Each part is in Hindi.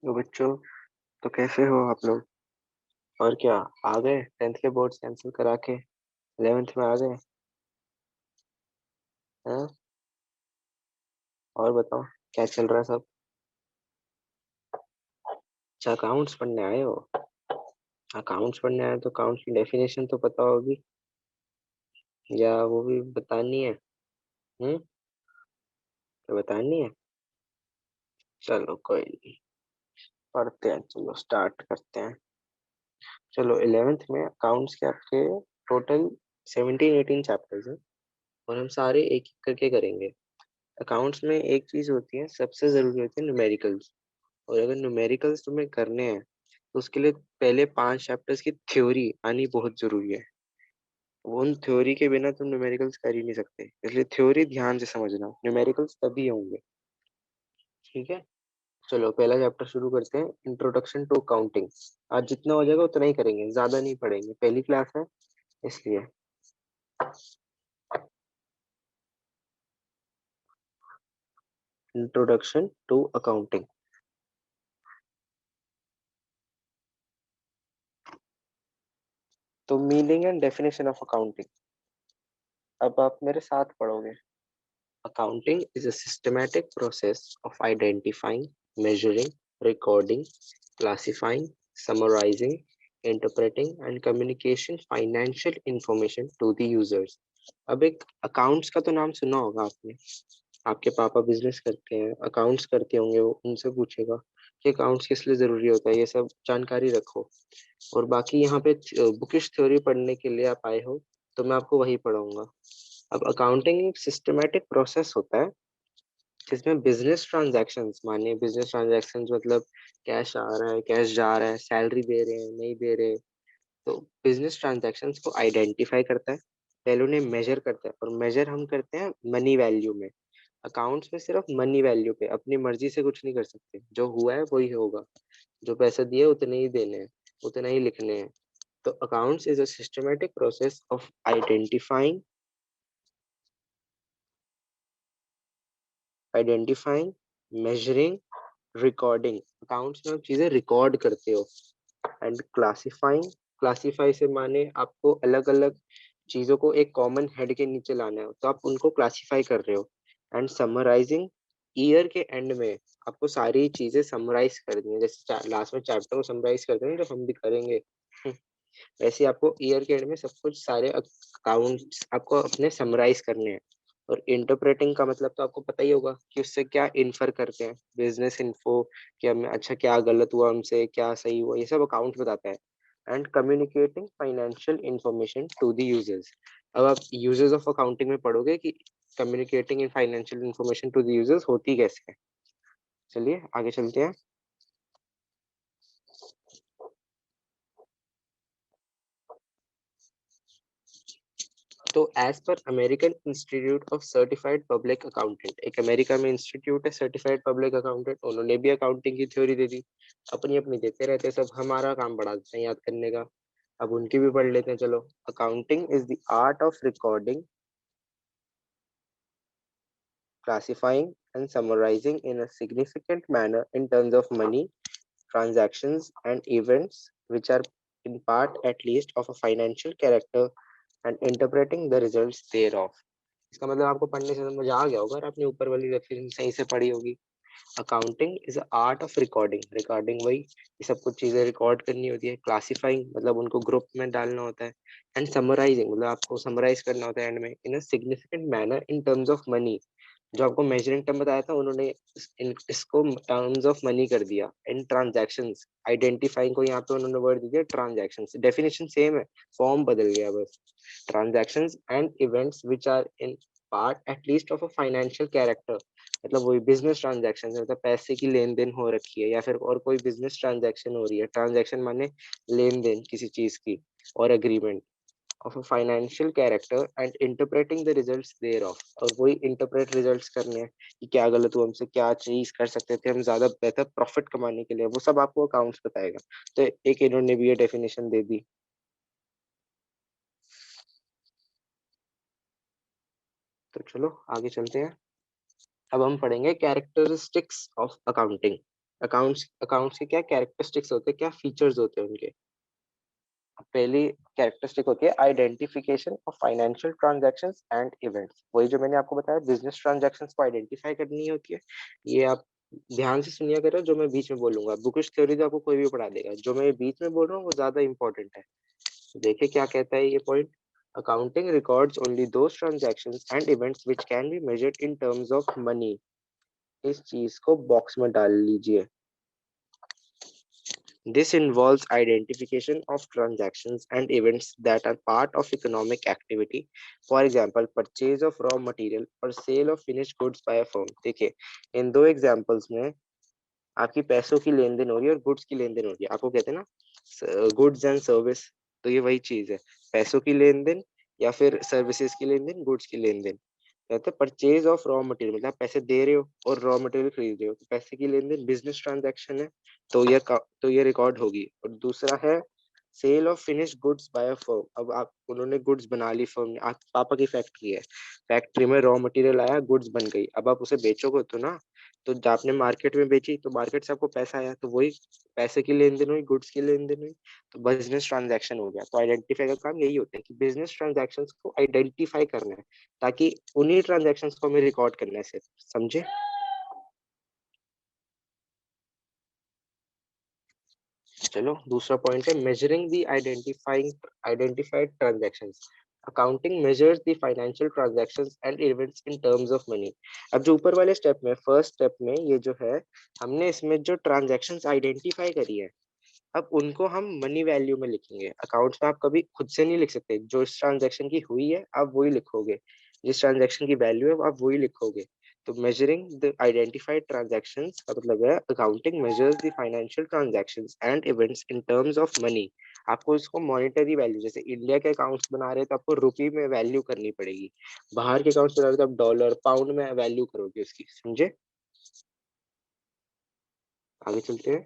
तो बच्चों, तो कैसे हो आप लोग? और क्या, आ गए 10th के बोर्ड्स कैंसिल करा के 11th में आ गए? हैं? और बताओ, क्या चल रहा है सब? अच्छा, अकाउंट्स पढ़ने आए हो? अकाउंट्स पढ़ने आए हो तो अकाउंट्स की डेफिनेशन तो पता होगी, या वो भी बतानी है? तो बतानी है। चलो कोई नहीं, पढ़ते हैं, चलो स्टार्ट करते हैं। चलो 11th में अकाउंट्स के आपके टोटल 17-18 चैप्टर्स हैं, और हम सारे एक एक करके करेंगे। अकाउंट्स में एक चीज होती है, सबसे जरूरी होती है न्यूमेरिकल्स। और अगर न्यूमेरिकल्स तुम्हें करने हैं तो उसके लिए पहले 5 चैप्टर्स की थ्योरी आनी बहुत जरूरी है। उन थ्योरी के बिना तुम न्यूमेरिकल्स कर ही नहीं सकते, इसलिए थ्योरी ध्यान से समझना, न्यूमेरिकल्स तभी होंगे। ठीक है, चलो पहला चैप्टर शुरू करते हैं, इंट्रोडक्शन टू अकाउंटिंग। आज जितना हो जाएगा उतना ही करेंगे, ज्यादा नहीं पढ़ेंगे, पहली क्लास है इसलिए। Introduction to accounting. तो meaning and definition of accounting, अब आप मेरे साथ पढ़ोगे। Accounting is a systematic process of identifying, measuring, recording, classifying, summarizing, interpreting and communication financial information to the users. अब एक अकाउंट्स का तो नाम सुना होगा आपने। आपके पापा बिजनेस करते हैं, अकाउंट्स करते होंगे, वो उनसे पूछेगा कि अकाउंट्स किस लिए जरूरी होता है, ये सब जानकारी रखो। और बाकी यहाँ पे बुकिश थ्योरी पढ़ने के लिए आप आए हो, तो मैं आपको वही पढ़ाऊंगा। अब अकाउंटिंग एक सिस्टमेटिक प्रोसेस होता है जिसमें बिजनेस ट्रांजैक्शंस, मानिए बिजनेस ट्रांजैक्शंस मतलब कैश आ रहा है, कैश जा रहा है, सैलरी दे रहे हैं, नहीं दे रहे, तो बिजनेस ट्रांजैक्शंस को आइडेंटिफाई करता है, पहले उन्हें मेजर करता है, और मेजर हम करते हैं मनी वैल्यू में। अकाउंट्स में सिर्फ मनी वैल्यू पे अपनी मर्जी से कुछ नहीं कर सकते, जो हुआ है वही होगा, जो पैसे दिए उतने ही देने हैं, उतने ही लिखने हैं। तो accounts is a systematic process of identifying, measuring, recording. Accounts में आप चीजें रिकॉर्ड करते हो। एंड क्लासिफाइंग, क्लासिफाई से माने आपको अलग अलग चीजों को एक कॉमन हेड के नीचे लाना है, तो आप उनको क्लासिफाई कर रहे हो। एंड समराइजिंग, ईयर के एंड में आपको सारी चीजें समराइज करनी है, जैसे लास्ट में चैप्टर को समराइज करते हैं जो हम भी करेंगे। वैसे आपको ईयर के एंड में सब कुछ, सारे अकाउंट्स आपको अपने समराइज करने हैं। और इंटरप्रेटिंग का मतलब तो आपको पता ही होगा कि उससे क्या इन्फर करते हैं, बिजनेस इन्फो, कि हमें अच्छा क्या गलत हुआ, हमसे क्या सही हुआ, ये सब अकाउंट बताता है। And communicating financial information to the users. अब आप यूजर्स ऑफ अकाउंटिंग में पढ़ोगे कि communicating in financial information to the users होती कैसे है। चलिए आगे चलते हैं। तो एज पर American Institute of certified public accountant, एक अमेरिका में इंस्टीट्यूट है सर्टिफाइड पब्लिक अकाउंटेंट, उन्होंने भी अकाउंटिंग की थ्योरी दे दी। अपनी अपनी देते रहते हैं, सब हमारा काम बढ़ा देते हैं याद करने का। अब उनकी भी पढ़ लेते हैं, चलो। Accounting is the art of recording, classifying and summarizing in a significant manner in terms of money, transactions, and events which are in part at least of a financial character, and interpreting the results thereof. इसका मतलब आपको पढ़ने से समझ आ गया होगा और आपने ऊपर वाली रेफरेंस सही से पढ़ी होगी। Accounting is art of recording, recording वही, ये सब कुछ चीजें रिकॉर्ड करनी होती है। क्लासिफाइंग मतलब उनको ग्रुप में डालना होता है। एंड समराइजिंग मतलब आपको समराइज करना होता है एंड में, in a significant manner in terms of money. जो आपको मेजरिंग टर्म बताया था उन्होंने इसको टर्म्स ऑफ मनी कर दिया। इन ट्रांजैक्शंस, आइडेंटिफाइंग को यहाँ पे उन्होंने वर्ड दे दिया ट्रांजैक्शंस, डेफिनेशन सेम है, फॉर्म बदल गया बस। Transactions and events which are in part at least of a financial character, मतलब वही बिजनेस ट्रांजैक्शन, मतलब पैसे की लेन देन हो रखी है या फिर और कोई बिजनेस ट्रांजैक्शन हो रही है। ट्रांजैक्शन माने लेन देन किसी चीज की, और agreement of a financial character and interpreting the results thereof, और वही इंटरप्रेट रिजल्ट्स करने हैं कि क्या गलत हुआ, हमसे क्या चीज कर सकते थे हम ज्यादा बेहतर प्रॉफिट कमाने के लिए, वो सब आपको अकाउंट्स बताएगा। तो एक इन्होंने भी ये डेफिनेशन दे दी। तो चलो आगे चलते हैं। अब हम पढ़ेंगे कैरेक्टरिस्टिक्स ऑफ अकाउंटिंग। अकाउंट्स के क्या कैरेक्टरिस्टिक्स होते हैं, क्या फीचर्स होते हैं उनके। पहली कैरेक्टरिस्टिक होती है identification of financial transactions and events. वही जो मैंने आपको बताया, बिजनेस ट्रांजैक्शंस को आइडेंटिफाई करनी होती है। ये आप ध्यान से सुनिया करो, जो मैं बीच में बोलूंगा बुकिश थ्योरी तो आपको कोई भी पढ़ा देगा, जो मैं बीच में बोल रहा हूँ वो ज्यादा इंपॉर्टेंट है। देखिए क्या कहता है ये point. Accounting records only those transactions and events which can be measured in terms of money. इस चीज को बॉक्स में डाल लीजिए। This involves identification of transactions and events that are part of economic activity. For example, purchase of raw material or sale of finished goods by a firm. देखिए, इन दो एग्जांपल्स में आपकी पैसों की लेन देन हो रही है और गुड्स की लेन देन हो रही है। आपको कहते हैं ना गुड्स एंड सर्विस, तो ये वही चीज है, पैसों की लेन देन या फिर सर्विसेज की लेन देन, गुड्स की लेन देन। कहते हैं परचेज ऑफ रॉ मटेरियल, मतलब आप पैसे दे रहे हो और रॉ मटेरियल खरीद रहे हो, तो पैसे की लेन देन बिजनेस ट्रांजैक्शन है, तो ये रिकॉर्ड होगी। और दूसरा है sale of finish goods by a firm. अब आप उन्होंने गुड्स बना ली फर्म ने, आप पापा की फैक्ट्री है, फैक्ट्री में रॉ मटेरियल आया, गुड्स बन गई, अब आप उसे बेचोगे तो ना, तो जब आपने मार्केट में बेची तो मार्केट से आपको पैसा आया, तो वही पैसे की लेन देन हुई, गुड्स की लेन देन हुई, तो बिजनेस ट्रांजैक्शन हो गया। तो आइडेंटिफाई का काम यही होता है कि बिजनेस ट्रांजैक्शंस को आइडेंटिफाई करना है, ताकि उन्हीं ट्रांजैक्शंस को हमें रिकॉर्ड करना है सिर्फ, समझे। चलो दूसरा पॉइंट है measuring the identified transactions. Accounting measures the financial transactions and events in terms of money. अब जो ऊपर वाले स्टेप में, फर्स्ट स्टेप में ये जो है, हमने इसमें जो ट्रांजैक्शंस आइडेंटिफाई करी है, अब उनको हम मनी वैल्यू में लिखेंगे। अकाउंट्स में आप कभी खुद से नहीं लिख सकते, जो इस ट्रांजैक्शन की हुई है आप वही लिखोगे, जिस ट्रांजैक्शन की वैल्यू है आप वही लिखोगे। तो मेजरिंग द आइडेंटिफाइड ट्रांजैक्शंस का मतलब है accounting measures the financial transactions and events in terms of money. आपको इसको मॉनेटरी वैल्यू, जैसे इंडिया के अकाउंट्स बना रहे हैं तो आपको रुपी में वैल्यू करनी पड़ेगी, बाहर के अकाउंट्स बना रहे हो तो आप डॉलर पाउंड में वैल्यू करोगे उसकी, समझे। आगे चलते हैं।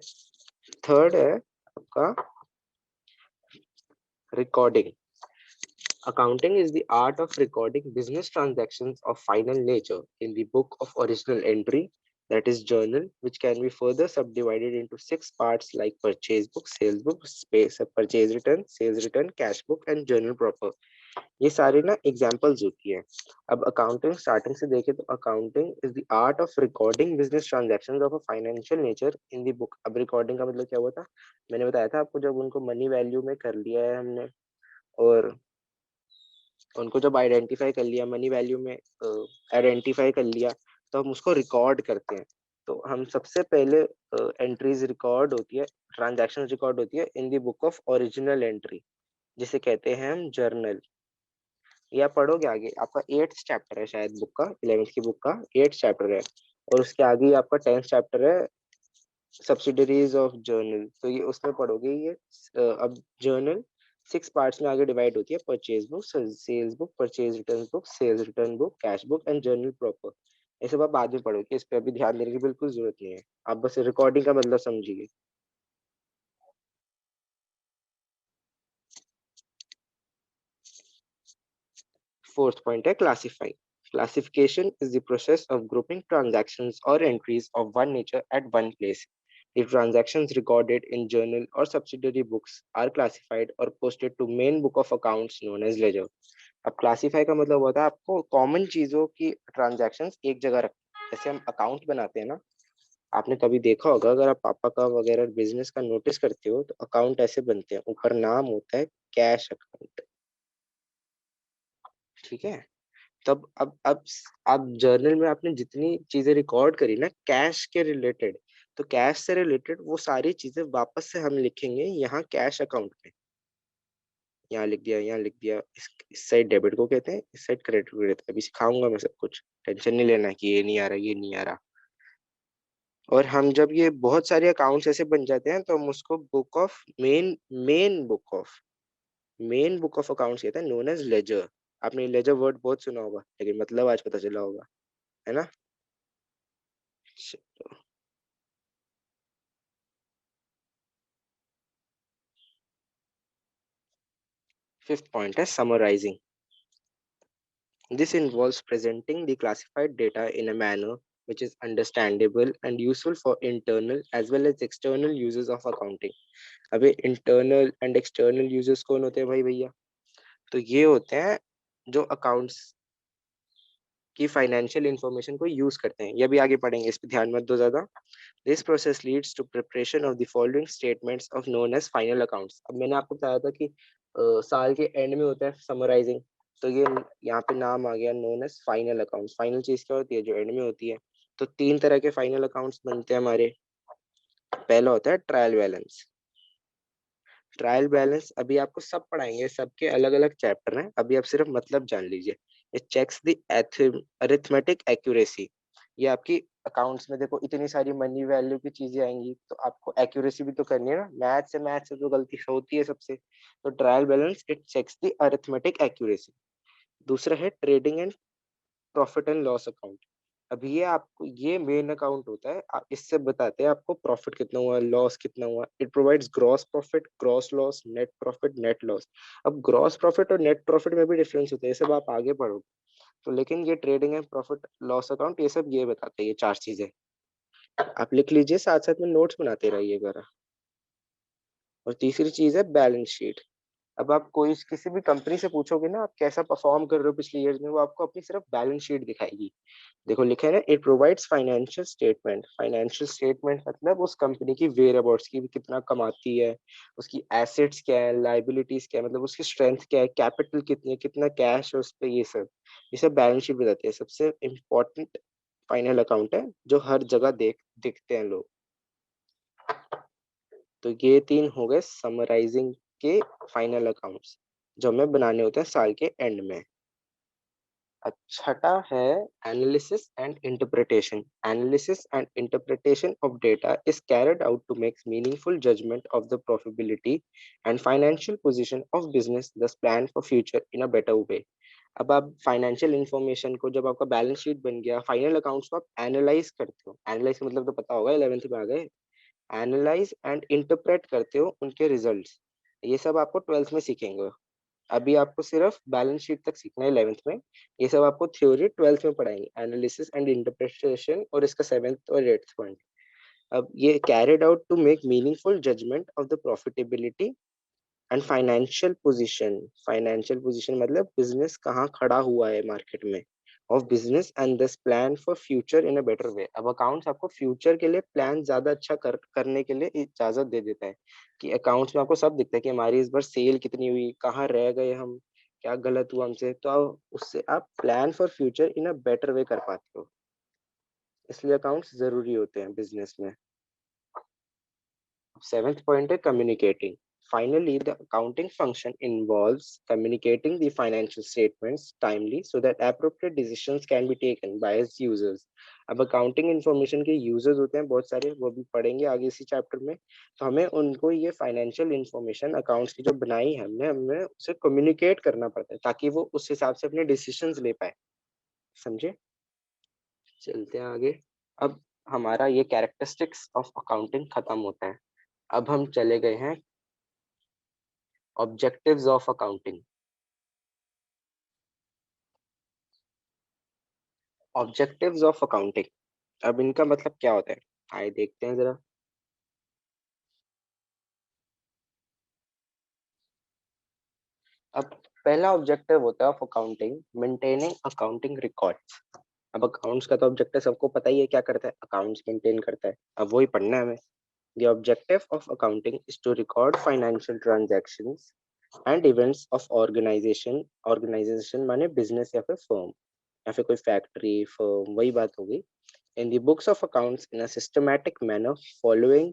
थर्ड है आपका recording. Accounting is the art of recording business transactions of final nature in the book of original entry, that is journal, which can be further subdivided into six parts like purchase book, sales book, space purchase return, sales return, cash book and journal proper. ये सारी ना एग्जांपल्स होती है। अब अकाउंटिंग स्टार्टिंग से देखें तो accounting is the art of recording business transactions of a financial nature in the book. अब रिकॉर्डिंग का मतलब क्या हुआ था, मैंने बताया था आपको, जब उनको मनी वैल्यू में कर लिया है हमने और उनको जब आइडेंटिफाई कर लिया, मनी वैल्यू में आइडेंटिफाई कर लिया, तो हम उसको रिकॉर्ड करते हैं। तो हम सबसे पहले एंट्रीज रिकॉर्ड होती है, ट्रांजैक्शन रिकॉर्ड होती है in the book of original entry, जिसे कहते हैं हम जर्नल। ये आप पढ़ोगे आगे, आपका 8th चैप्टर है शायद बुक का, 11th की बुक का 8th चैप्टर है, और उसके आगे आपका 10th चैप्टर है सब्सिडरीज ऑफ जर्नल, तो ये उसमें पढ़ोगे ये। अब जर्नल 6 पार्ट्स में आगे डिवाइड होती है, purchase book, sales book, purchase return book, sales return book, cash book and journal proper. ये सब आप बाद में पढ़ोगे, इस पे अभी ध्यान देने की बिल्कुल जरूरत नहीं है, आप बस रिकॉर्डिंग का मतलब समझिए। फोर्थ पॉइंट है classify. Classification is the process of grouping transactions or entries of one nature at one place. The transactions recorded in journal or subsidiary books are classified or posted to main book of accounts known as ledger. अब क्लासीफाई का मतलब होता है आपको कॉमन चीजों की ट्रांजैक्शंस एक जगह रख, जैसे हम अकाउंट बनाते हैं ना, आपने कभी देखा होगा, अगर आप पापा का वगैरह बिजनेस का नोटिस करते हो तो अकाउंट ऐसे बनते हैं, ऊपर नाम होता है कैश अकाउंट, ठीक है। तब अब जर्नल में आपने जितनी चीजें रिकॉर्ड करी ना कैश के रिलेटेड, तो कैश से रिलेटेड वो सारी चीजें वापस से हम लिखेंगे यहाँ कैश अकाउंट में। यहाँ लिख दिया, यहाँ लिख दिया, इस साइड डेबिट को कहते हैं, इस साइड क्रेडिट को कहते हैं। अभी सिखाऊंगा मैं सब कुछ, टेंशन नहीं लेना कि ये नहीं आ रहा, ये नहीं आ रहा। और हम जब ये बहुत सारे अकाउंट्स ऐसे बन जाते हैं तो हम उसको book of main book of accounts कहते हैं, नोन एज लेजर। आपने लेजर वर्ड बहुत सुना होगा, लेकिन मतलब आज पता चला होगा, है ना। फिफ्थ पॉइंट है summarising. This involves presenting the classified data in a manner which is understandable and useful for internal as well as external users of accounting. अबे internal and external users कौन होते हैं भाई भैया? तो ये होते हैं जो अकाउंट्स की फाइनेंशियल इंफॉर्मेशन को यूज करते हैं। ये भी आगे पढ़ेंगे, इस पे ध्यान मत दो ज्यादा। This process leads to preparation of the following statements of known as final accounts. अब मैंने आपको बताया था कि साल के एंड में होता है समराइजिंग, तो ये यहाँ पे नाम आ गया known as final accounts. Final चीज क्या होती है? जो एंड में होती है। तो तीन तरह के फाइनल अकाउंट्स बनते हैं हमारे। पहला होता है ट्रायल बैलेंस। ट्रायल बैलेंस अभी आपको सब पढ़ाएंगे, सबके अलग अलग चैप्टर हैं, अभी आप सिर्फ मतलब जान लीजिए। It checks the arithmetic accuracy. ये आपकी अकाउंट्स में देखो इतनी सारी मनी वैल्यू की चीजें आएंगी, तो आपको एक्यूरेसी भी तो करनी है ना। मैथ से तो गलती होती है सबसे। तो trial balance it checks the arithmetic accuracy. दूसरा है trading and profit and loss account. अब ये आपको ये मेन अकाउंट होता है, इससे बताते हैं आपको प्रॉफिट कितना हुआ, लॉस कितना हुआ। It provides gross profit, gross loss, net profit, net loss. अब ग्रॉस प्रॉफिट और नेट प्रॉफिट में भी डिफरेंस होता है, ये सब आप आगे पढ़ोगे। तो लेकिन ये trading and profit loss account ये सब ये बताते हैं, ये चार चीजें आप लिख लीजिए, साथ साथ में नोट्स बनाते रहिए जरा। और तीसरी चीज है बैलेंस शीट। अब आप कोई किसी भी कंपनी से पूछोगे ना आप कैसा परफॉर्म कर रहे हो पिछले ईयर में, वो आपको अपनी सिर्फ बैलेंस शीट दिखाएगी। देखो लिखा है ना, it provides financial statement. Financial statement मतलब उस कंपनी की वेयर अबाउट्स की, कितना कमाती है, उसकी एसेट्स क्या है, लाइबिलिटीज क्या है, मतलब उसकी स्ट्रेंथ क्या है, कैपिटल कितनी है, कितना कैश है उस पे, ये सब बैलेंस शीट बताती है। सबसे इम्पोर्टेंट फाइनल अकाउंट है जो हर जगह दिखते हैं लोग। तो ये तीन हो गए समराइजिंग के फाइनल अकाउंट्स जो हमें बनाने होते हैं साल के एंड में। छठा है analysis and interpretation. Analysis and interpretation of data is carried out to make meaningful judgement of the profitability and financial position of business, thus plan for future in a better way. अब आप फाइनेंशियल इंफॉर्मेशन को, जब आपका बैलेंस शीट बन गया, फाइनल अकाउंट्स को आप एनालाइज करते हो। एनालाइज मतलब तो पता होगा, 11th में आ गए। एनालाइज एंड इंटरप्रेट करते हो उनके रिजल्ट्स। ये सब आपको 12th में सीखेंगे। अभी आपको सिर्फ बैलेंस शीट तक सीखना है 11th में। ये सब आपको थ्योरी 12th में पढ़ाएंगे, एनालिसिस एंड इंटरप्रिटेशन और इसका 7th और 8th पॉइंट। अब ये carried out to make meaningful judgement of the profitability and financial position. Financial position मतलब बिजनेस कहाँ खड़ा हुआ है मार्केट में, of business and this plan for future in a better way. अब अकाउंट्स आपको फ्यूचर के लिए प्लान ज्यादा अच्छा करने के लिए इजाजत दे देता है, कि अकाउंट्स में आपको सब दिखता है कि हमारी इस बार सेल कितनी हुई, कहाँ रह गए हम, क्या गलत हुआ हमसे, तो उससे आप plan for future in a better वे कर पाते हो। इसलिए अकाउंट्स जरूरी होते हैं बिजनेस में। 7th point है communicating. Finally, the accounting function involves communicating the financial statements timely so that appropriate decisions can be taken by its users. अब अकाउंटिंग इंफॉर्मेशन के यूजर्स होते हैं बहुत सारे, वो भी पढ़ेंगे आगे इसी चैप्टर में। तो हमें उनको ये फाइनेंशियल इंफॉर्मेशन अकाउंट्स की जो बनाई है हमने हमें उसे कम्युनिकेट करना पड़ता है, ताकि वो उस हिसाब से अपने डिसीजंस ले पाए। समझे? चलते हैं आगे। अब हमारा ये कैरेक्टरिस्टिक्स ऑफ अकाउंटिंग खत्म होता है। अब हम चले गए हैं objectives of accounting. Objectives of accounting, अब इनका मतलब क्या होता है, आइए देखते हैं जरा। अब पहला ऑब्जेक्टिव होता है of accounting, maintaining accounting records. अब अकाउंट्स का तो ऑब्जेक्टिव सबको पता ही है, क्या करता है, अकाउंट्स मेंटेन करता है। अब वही पढ़ना है हमें। The objective of accounting is to record financial transactions and events of organisation. Organisation माने बिजनेस या फिर फर्म, या फिर कोई फैक्ट्री फर्म, वही बात होगी। In the books of accounts in a systematic manner following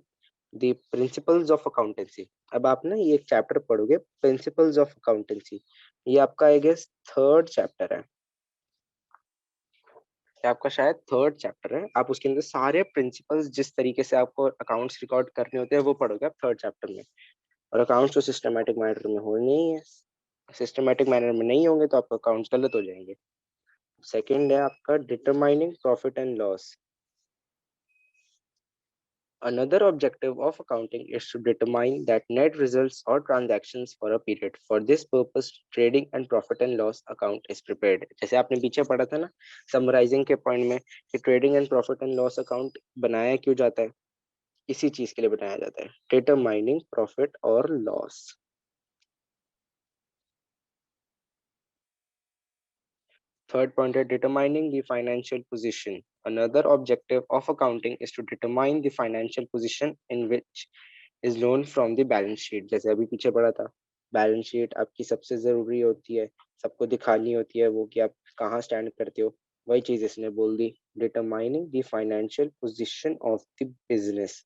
the principles of accountancy। अब आप ना ये चैप्टर पढ़ोगे प्रिंसिपल्स ऑफ अकाउंटेंसी, ये आपका आई गेस थर्ड चैप्टर है, ये आपका शायद थर्ड चैप्टर है। आप उसके अंदर सारे प्रिंसिपल्स जिस तरीके से आपको अकाउंट्स रिकॉर्ड करने होते हैं वो पढ़ोगे आप थर्ड चैप्टर में। और अकाउंट्स तो सिस्टमेटिक मैनर में हो नहीं है, सिस्टमेटिक मैनर में नहीं होंगे तो आपका अकाउंट्स गलत हो जाएंगे। सेकंड है आपका determining profit and loss. Another objective of accounting is to determine that net results or transactions for a period. For this purpose, trading and profit and loss account is prepared. जैसे आपने पीछे पढ़ा था ना समराइजिंग के पॉइंट में कि trading and profit and loss account बनाया क्यों जाता है, इसी चीज के लिए बनाया जाता है, डिटरमाइनिंग प्रॉफिट और loss. Third point is determining the financial position. Another objective of accounting is to determine the financial position in which is known from the balance sheet. जैसे अभी पीछे पढ़ा था, बैलेंस शीट आपकी सबसे जरूरी होती है, सबको दिखानी होती है वो कि आप कहाँ स्टैंड करते हो. वही चीज इसने बोल दी, determining the financial position of the business.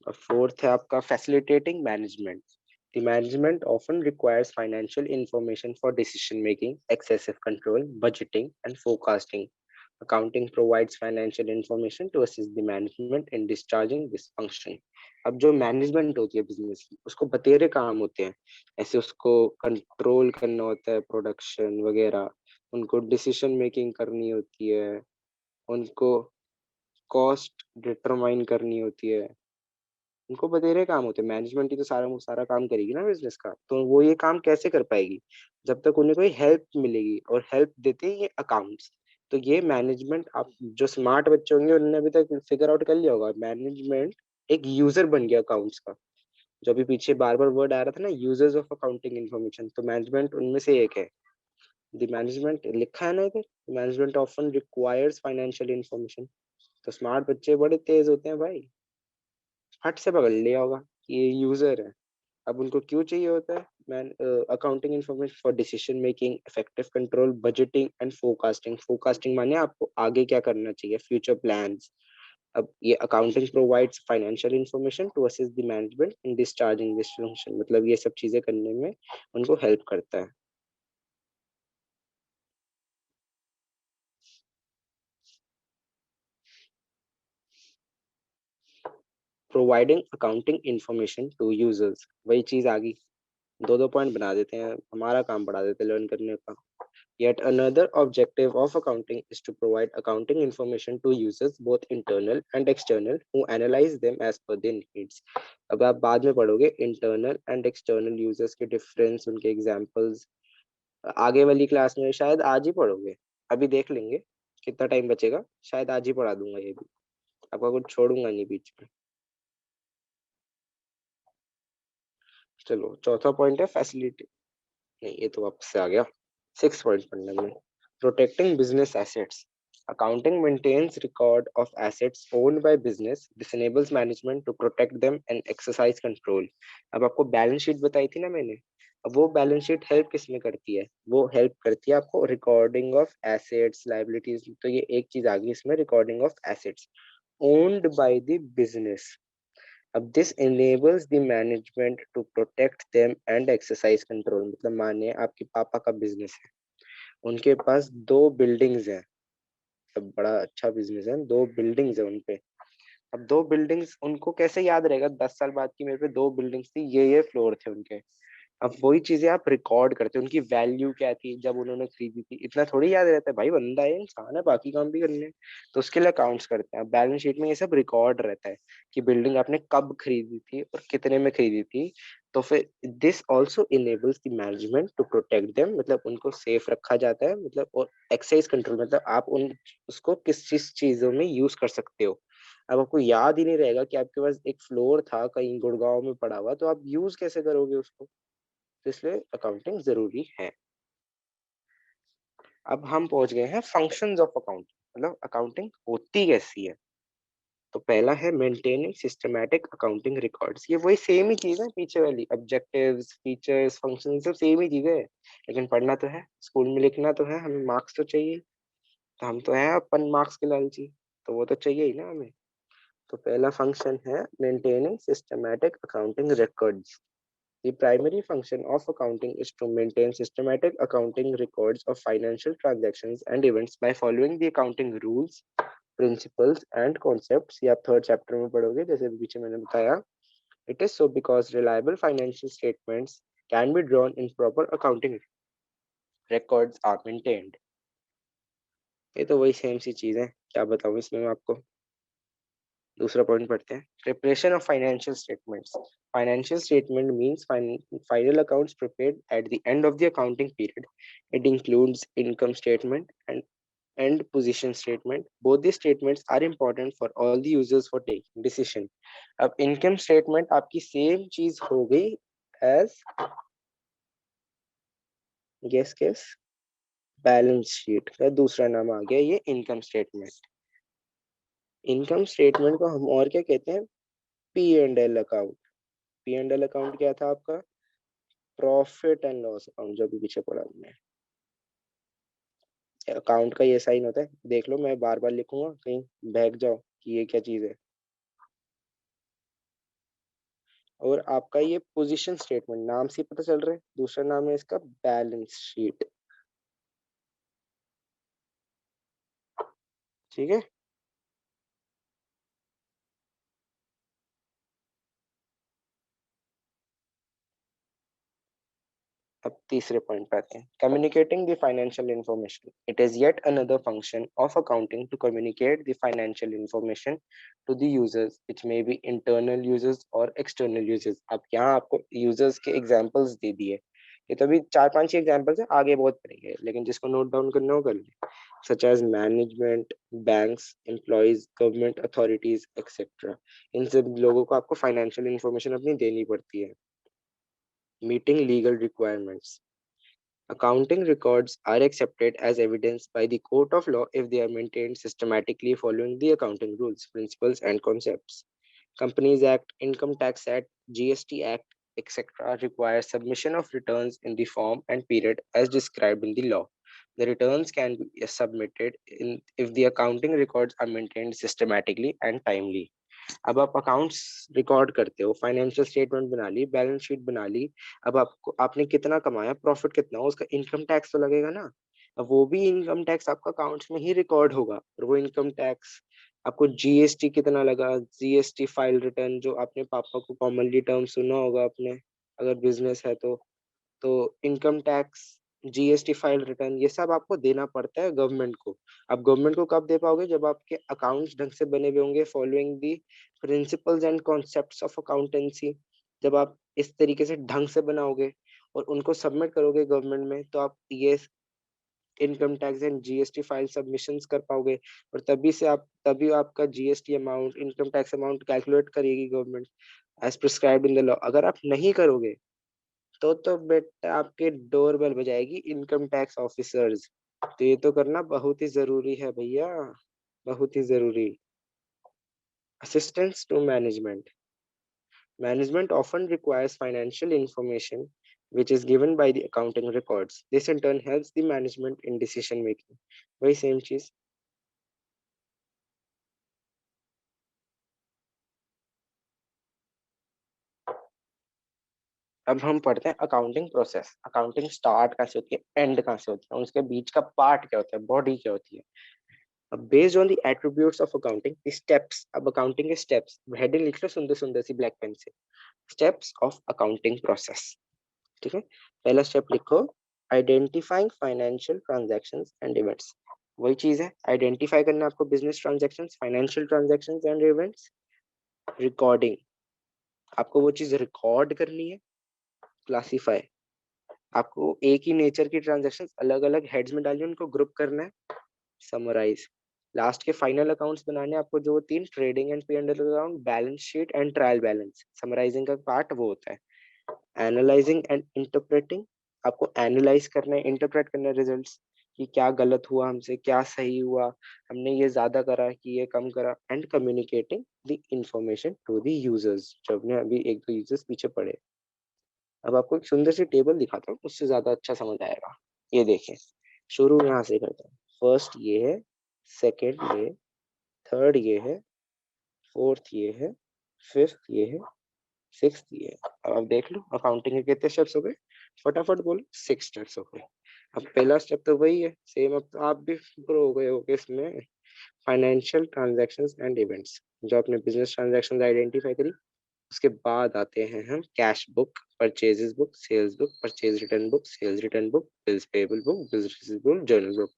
और फोर्थ है आपका facilitating management. The management often requires financial information for decision making, excessive control, budgeting, and forecasting. Accounting provides financial information to assist the management in discharging this function. अब जो मैनेजमेंट होती है बिजनेस की उसको बतेरे काम होते हैं, ऐसे उसको कंट्रोल करना होता है प्रोडक्शन वगैरह, उनको डिसीजन मेकिंग करनी होती है, उनको कॉस्ट डिटरमाइन करनी होती है, उनको बतेरे काम होते हैं. मैनेजमेंट ही तो सारा सारा काम करेगी ना बिजनेस का, तो वो ये काम कैसे कर पाएगी जब तक उन्हें कोई हेल्प मिलेगी, और हेल्प देते हैं ये अकाउंट्स. तो ये मैनेजमेंट, आप जो स्मार्ट बच्चे होंगे उन्होंने अभी तक फिगर आउट कर लिया होगा, मैनेजमेंट एक यूजर बन गया अकाउंट्स का. जो अभी पीछे बार बार वर्ड आ रहा था ना, यूजर्स ऑफ अकाउंटिंग इन्फॉर्मेशन, तो मैनेजमेंट उनमें से एक है. द मैनेजमेंट लिखा है ना इधर, management often requires financial information. तो स्मार्ट बच्चे बड़े तेज होते हैं भाई, फट से पकड़ लिया होगा कि ये यूजर है. अब उनको क्यों चाहिए होता है man accounting information for decision making, effective control, budgeting and forecasting. Forecasting माने आपको आगे क्या करना चाहिए, फ्यूचर प्लान्स. अब ये accounting provides financial information to assist the management in discharging this function, मतलब ये सब चीजें करने में उनको हेल्प करता है. Providing accounting information to users, वही चीज आ गई, दो दो पॉइंट बना देते हैं, हमारा काम बढ़ा देते हैं लर्न करने का. Yet another objective of accounting is to provide accounting information to users, both internal and external, who analyze them as per their needs. अब आप बाद में पढ़ोगे internal and external users के difference, उनके examples आगे वाली क्लास में शायद आज ही पढ़ोगे. अभी देख लेंगे कितना टाइम बचेगा, शायद आज ही पढ़ा दूंगा ये भी, आपका कुछ छोड़ूंगा नहीं बीच में. चलो चौथा पॉइंट है फैसिलिटी, नहीं ये तो वापस से आ गया. 6 पॉइंट पढ़ने में, protecting business assets. Accounting maintains record of assets owned by business. This enables management to protect them and exercise control. अब आपको बैलेंस शीट बताई थी ना मैंने, अब वो बैलेंस शीट हेल्प किस में करती है, वो हेल्प करती है आपको रिकॉर्डिंग ऑफ एसेट्स लायबिलिटीज. तो ये एक चीज आ गई इसमें, recording of assets owned by the business. अब this enables the management to protect them and exercise control. मतलब माने आपके पापा का बिजनेस है, उनके पास 2 बिल्डिंग्स हैं, सब बड़ा अच्छा बिजनेस है, 2 बिल्डिंग्स है उनपे. अब 2 बिल्डिंग्स उनको कैसे याद रहेगा 10 साल बाद की मेरे पे 2 बिल्डिंग्स थी, ये फ्लोर थे उनके. अब वही चीजें आप रिकॉर्ड करते हो, उनकी वैल्यू क्या थी जब उन्होंने खरीदी थी, इतना थोड़ी याद रहता है भाई, बंदा है इंसान है बाकी काम भी करने हैं. तो उसके लिए अकाउंट्स करते हैं. बैलेंस शीट में ये सब रिकॉर्ड रहता है कि बिल्डिंग आपने कब खरीदी थी और कितने में खरीदी थी. तो फिर this also enables the management to protect them, मतलब उनको सेफ रखा जाता है, मतलब और एक्साइज कंट्रोल, मतलब आप उन उसको किस किस चीजों में यूज कर सकते हो. अब आपको याद ही नहीं रहेगा कि आपके पास एक फ्लोर था कहीं गुड़गांव में पड़ा हुआ, तो आप यूज कैसे करोगे उसको. तो इसलिए अकाउंटिंग जरूरी है. अब हम पहुंच गए हैं फंक्शंस ऑफ अकाउंटिंग, मतलब अकाउंटिंग होती कैसी है. तो पहला है मेंटेनिंग सिस्टमैटिक अकाउंटिंग रिकॉर्ड्स. ये वही सेम ही चीज है पीछे वाली, ऑब्जेक्टिव्स फीचर्स फंक्शंस सब सेम ही चीजें है, लेकिन पढ़ना तो है, स्कूल में लिखना तो है, हमें मार्क्स तो चाहिए. तो हम तो हैं अपन मार्क्स के लालची, तो वो तो चाहिए ही ना हमें. तो पहला फंक्शन है maintaining systematic accounting records. The primary function of accounting is to maintain systematic accounting records of financial transactions and events by following the accounting rules, principles and concepts. ये आप थर्ड चैप्टर में पढ़ोगे, जैसे अभी पीछे मैंने बताया. It is so because reliable financial statements can be drawn in proper accounting records are maintained. ये तो वही सेम सी चीज है, क्या बताऊं इसमें मैं आपको। दूसरा पॉइंट पढ़ते हैं, preparation of financial statements. Financial statement means final accounts prepared at the end of the accounting period. It includes income statement and position statement. Both these statements are important for all the users for taking decision. अब इनकम स्टेटमेंट आपकी सेम चीज हो गई as guess guess balance sheet का दूसरा नाम आ गया ये इनकम स्टेटमेंट। इनकम स्टेटमेंट को हम और क्या कहते हैं, P and L account. P and L account क्या था आपका, प्रॉफिट एंड लॉस अकाउंट, जो भी पीछे पढ़ा हमने। अकाउंट का ये साइन होता है, देख लो मैं बार बार लिखूंगा कहीं बहक जाओ कि ये क्या चीज है। और आपका ये पोजीशन स्टेटमेंट नाम से पता चल रहा है, दूसरा नाम है इसका बैलेंस शीट। ठीक है। अब तीसरे पॉइंट पे आते हैं, communicating the financial information. It is yet another function of accounting to communicate the financial information to the users which may be internal users और एक्सटर्नल यूजर्स। अब यहाँ आपको यूजर्स के एग्जांपल्स दे दिए, ये तो अभी चार पांच ही एग्जांपल्स है, आगे बहुत पढ़ेंगे, लेकिन जिसको नोट डाउन करना हो कर ले। Such as management, banks, employees, government authorities etcetera. इन सब लोगों को आपको फाइनेंशियल इंफॉर्मेशन अपनी देनी पड़ती है। Meeting legal requirements. Accounting records are accepted as evidence by the court of law if they are maintained systematically following the accounting rules, principles, and concepts. Companies Act, Income Tax Act, GST Act, etc. require submission of returns in the form and period as described in the law. The returns can be submitted if the accounting records are maintained systematically and timely. अब आप अकाउंट्स रिकॉर्ड करते हो, फाइनेंशियल स्टेटमेंट बना ली, बैलेंस शीट बना ली। अब आपको आपने कितना कमाया, प्रॉफिट कितना हो, उसका इनकम टैक्स तो लगेगा ना। अब वो भी इनकम टैक्स आपका अकाउंट्स में ही रिकॉर्ड होगा, और वो इनकम टैक्स आपको जीएसटी कितना लगा, जीएसटी फाइल रिटर्न, जो आपने पापा को कॉमनली टर्म सुना होगा अपने, अगर बिजनेस है तो income tax, GST file return, ये सब आपको देना पड़ता है गवर्नमेंट को। आप गवर्नमेंट को कब दे पाओगे, जब आपके अकाउंट्स ढंग से बने हुए होंगे, following the principles and concepts of accountancy. जब आप इस तरीके से ढंग से बनाओगे और उनको सबमिट करोगे गवर्नमेंट में, तो आप ये income tax and GST file submissions कर पाओगे। और तभी आपका GST amount, income tax amount calculate करेगी government as prescribed in the law. अगर आप नहीं करोगे तो बेटा आपके डोर बेल बजाएगी इनकम टैक्स ऑफिसर्स। तो ये तो करना बहुत ही जरूरी है भैया, बहुत ही जरूरी। Assistance to management. Management often requires financial information which is given by the accounting records. This in turn helps the management in decision making. वही सेम चीज। अब हम पढ़ते हैं अकाउंटिंग प्रोसेस। अकाउंटिंग स्टार्ट कहाँ से होती है, एंड कहाँ से होती है, उसके बीच का पार्ट क्या होता है, बॉडी क्या होती है। अब based on the attributes of accounting, the steps. अब अकाउंटिंग के स्टेप्स हेडिंग लिख लो सुंदर सुंदर सी ब्लैक पेन से, स्टेप्स ऑफ अकाउंटिंग प्रोसेस। ठीक है, पहला स्टेप लिखो, identifying financial transactions and events. वही चीज है, आइडेंटिफाई करना आपको business transactions, financial transactions and events. Recording, आपको वो चीज रिकॉर्ड करनी है। क्लासिफाई, आपको एक ही नेचर की ट्रांजैक्शंस अलग अलग हेड्स में डालनी है, उनको ग्रुप करना है। समराइज, लास्ट के फाइनल अकाउंट्स बनाने हैं आपको, जो तीन, trading and P and L account, balance sheet and trial balance. Summarising का पार्ट वो होता है। एनालाइजिंग एंड इंटरप्रेटिंग, आपको एनालाइज करना है, इंटरप्रेट करना है रिजल्ट्स, कि क्या गलत हुआ हमसे, क्या सही हुआ, हमने ये ज्यादा करा कि ये कम करा। And communicating the information to the users, जो हमने अभी एक दो यूजर्स पीछे पढ़े। अब आपको एक सुंदर सी टेबल दिखाता हूँ, उससे ज्यादा अच्छा समझ आएगा। ये देखें, शुरू यहाँ से करता हूँ। फर्स्ट ये है, सेकेंड ये, थर्ड ये है, फोर्थ ये है, फिफ्थ ये है, सिक्स ये है। अब आप देख लो अकाउंटिंग के कितने स्टेप्स हो गए, फटाफट बोलो, सिक्स स्टेप्स हो गए। अब पहला स्टेप तो वही है सेम, अब तो आप भी प्रो हो गए होगे इसमें। फाइनेंशियल ट्रांजैक्शंस एंड इवेंट्स, जो आपने बिजनेस ट्रांजैक्शंस आइडेंटिफाई करी, उसके बाद आते हैं हम cash book, purchases book, sales book, purchase return book, sales return book, bills payable book, bills receivable journal book.